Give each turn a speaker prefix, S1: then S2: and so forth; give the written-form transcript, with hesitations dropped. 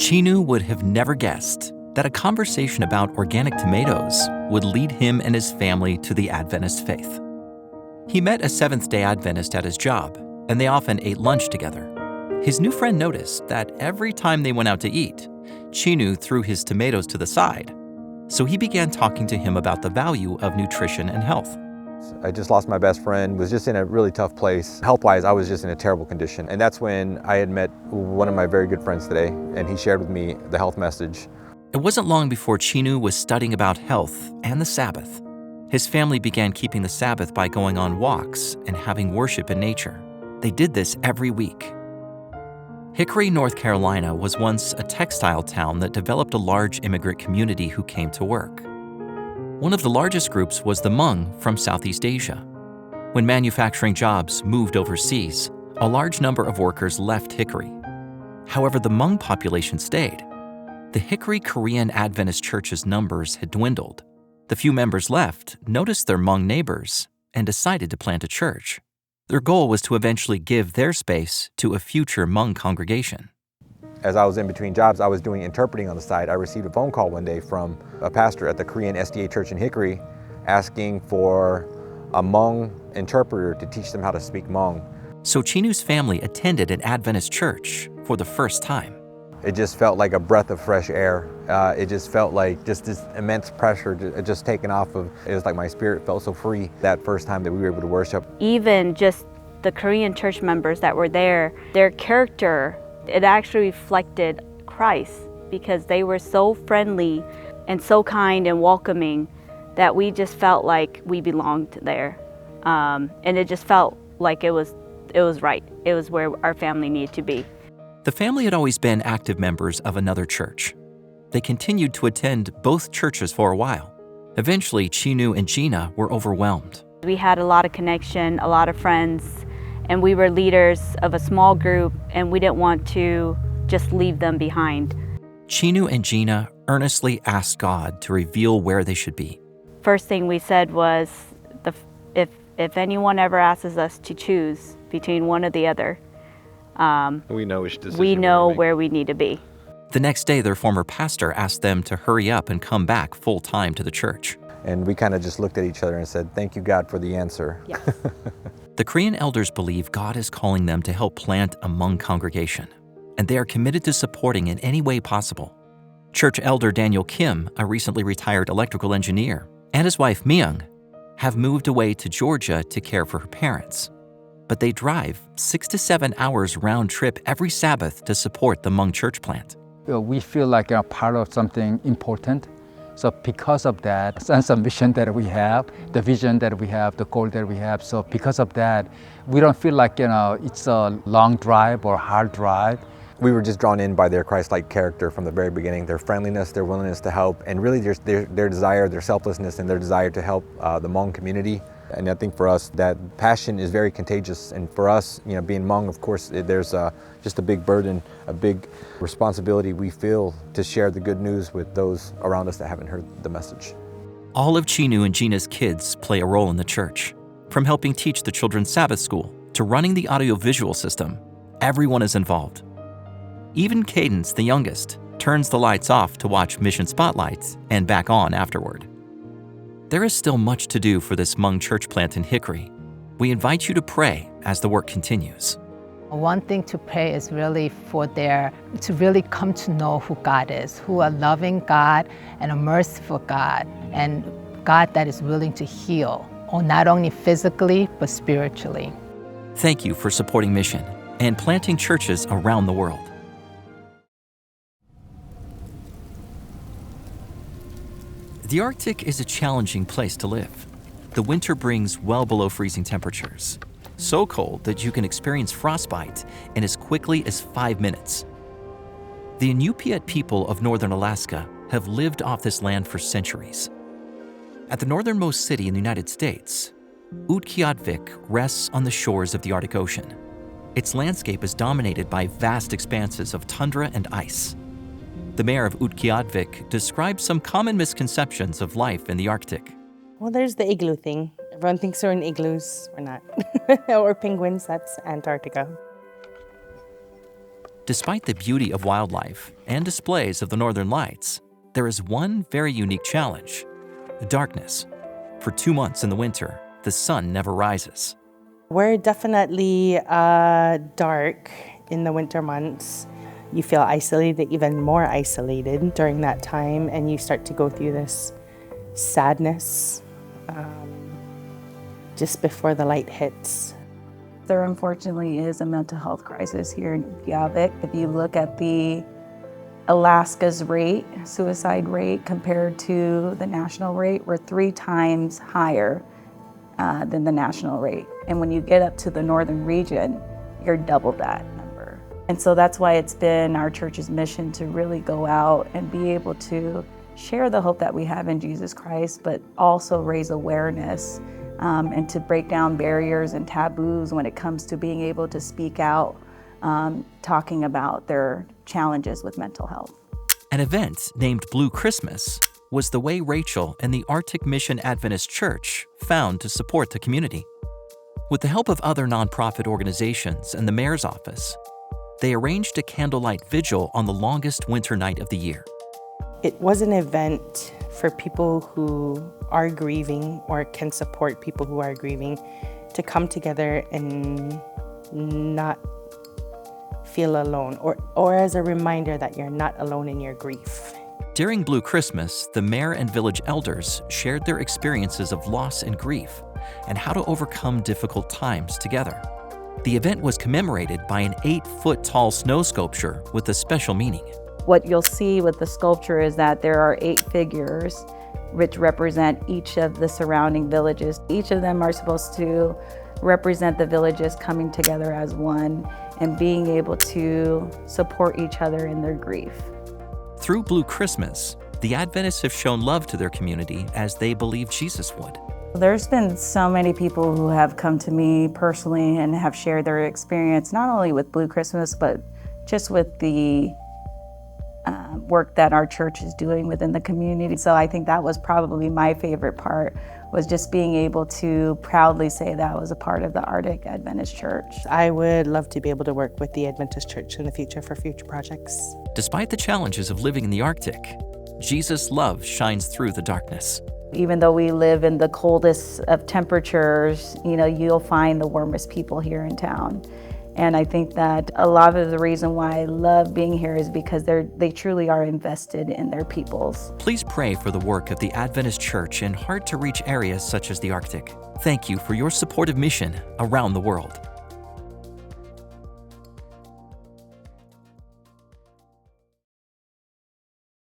S1: Chinu would have never guessed that a conversation about organic tomatoes would lead him and his family to the Adventist faith. He met a Seventh-day Adventist at his job, and they often ate lunch together. His new friend noticed that every time they went out to eat, Chinu threw his tomatoes to the side. So he began talking to him about the value of nutrition and health.
S2: I just lost my best friend, was just in a really tough place. Health-wise, I was just in a terrible condition. And that's when I had met one of my very good friends today, and he shared with me the health message.
S1: It wasn't long before Chinu was studying about health and the Sabbath. His family began keeping the Sabbath by going on walks and having worship in nature. They did this every week. Hickory, North Carolina was once a textile town that developed a large immigrant community who came to work. One of the largest groups was the Hmong from Southeast Asia. When manufacturing jobs moved overseas, a large number of workers left Hickory. However, the Hmong population stayed. The Hickory Korean Adventist Church's numbers had dwindled. The few members left noticed their Hmong neighbors and decided to plant a church. Their goal was to eventually give their space to a future Hmong congregation.
S2: As I was in between jobs, I was doing interpreting on the side. I received a phone call one day from a pastor at the Korean SDA Church in Hickory asking for a Hmong interpreter to teach them how to speak Hmong.
S1: So Chinu's family attended an Adventist church for the first time.
S2: It just felt like a breath of fresh air. It just felt like just this immense pressure just taken off of, it was like my spirit felt so free that first time that we were able to worship.
S3: Even just the Korean church members that were there, their character, it actually reflected Christ because they were so friendly and so kind and welcoming that we just felt like we belonged there. And it just felt like it was right. It was where our family needed to be.
S1: The family had always been active members of another church. They continued to attend both churches for a while. Eventually, Chinu and Gina were overwhelmed.
S3: We had a lot of connection, a lot of friends, and we were leaders of a small group, and we didn't want to just leave them behind.
S1: Chinu and Gina earnestly asked God to reveal where they should be.
S3: First thing we said was, if anyone ever asks us to choose between one or the other,
S2: We know which decision
S3: we know where we need to be.
S1: The next day, their former pastor asked them to hurry up and come back full-time to the church.
S2: And we kind of just looked at each other and said, thank you, God, for the answer.
S3: Yes.
S1: The Korean elders believe God is calling them to help plant a Hmong congregation, and they are committed to supporting in any way possible. Church elder Daniel Kim, a recently retired electrical engineer, and his wife Myung have moved away to Georgia to care for her parents. But they drive 6 to 7 hours round trip every Sabbath to support the Hmong church plant.
S4: We feel like a part of something important. So because of that sense of mission that we have, the vision that we have, the goal that we have, so because of that, we don't feel like, it's a long drive or hard drive.
S2: We were just drawn in by their Christ-like character from the very beginning, their friendliness, their willingness to help, and really their desire, their selflessness, and their desire to help the Hmong community. And I think for us, that passion is very contagious. And for us, being Hmong, of course, there's just a big burden, a big responsibility we feel to share the good news with those around us that haven't heard the message.
S1: All of Chinu and Gina's kids play a role in the church. From helping teach the children's Sabbath school to running the audiovisual system, everyone is involved. Even Cadence, the youngest, turns the lights off to watch Mission Spotlights and back on afterward. There is still much to do for this Hmong church plant in Hickory. We invite you to pray as the work continues.
S5: One thing to pray is really to really come to know who God is, who a loving God and a merciful God, and God that is willing to heal, not only physically, but spiritually.
S1: Thank you for supporting Mission and planting churches around the world. The Arctic is a challenging place to live. The winter brings well below freezing temperatures, so cold that you can experience frostbite in as quickly as 5 minutes. The Inupiat people of northern Alaska have lived off this land for centuries. At the northernmost city in the United States, Utqiagvik rests on the shores of the Arctic Ocean. Its landscape is dominated by vast expanses of tundra and ice. The mayor of Utqiagvik describes some common misconceptions of life in the Arctic.
S6: Well, there's the igloo thing. Everyone thinks we're in igloos. We're not. Or penguins, that's Antarctica.
S1: Despite the beauty of wildlife and displays of the northern lights, there is one very unique challenge: darkness. For 2 months in the winter, the sun never rises.
S6: We're definitely dark in the winter months. You feel isolated, even more isolated during that time, and you start to go through this sadness just before the light hits.
S7: There unfortunately is a mental health crisis here in Reykjavik. If you look at the Alaska's rate, suicide rate, compared to the national rate, we're 3 times higher than the national rate. And when you get up to the northern region, you're double that number. And so that's why it's been our church's mission to really go out and be able to share the hope that we have in Jesus Christ, but also raise awareness and to break down barriers and taboos when it comes to being able to speak out, talking about their challenges with mental health.
S1: An event named Blue Christmas was the way Rachel and the Arctic Mission Adventist Church found to support the community. With the help of other nonprofit organizations and the mayor's office, they arranged a candlelight vigil on the longest winter night of the year.
S6: It was an event for people who are grieving or can support people who are grieving to come together and not feel alone, or as a reminder that you're not alone in your grief.
S1: During Blue Christmas, the mayor and village elders shared their experiences of loss and grief and how to overcome difficult times together. The event was commemorated by an 8-foot-tall snow sculpture with a special meaning.
S7: What you'll see with the sculpture is that there are 8 figures which represent each of the surrounding villages. Each of them are supposed to represent the villages coming together as one and being able to support each other in their grief.
S1: Through Blue Christmas, the Adventists have shown love to their community as they believe Jesus would.
S7: There's been so many people who have come to me personally and have shared their experience, not only with Blue Christmas, but just with the work that our church is doing within the community. So I think that was probably my favorite part, was just being able to proudly say that I was a part of the Arctic Adventist Church.
S6: I would love to be able to work with the Adventist Church in the future for future projects.
S1: Despite the challenges of living in the Arctic, Jesus' love shines through the darkness.
S7: Even though we live in the coldest of temperatures, you'll find the warmest people here in town. And I think that a lot of the reason why I love being here is because they truly are invested in their peoples.
S1: Please pray for the work of the Adventist Church in hard-to-reach areas such as the Arctic. Thank you for your support of mission around the world.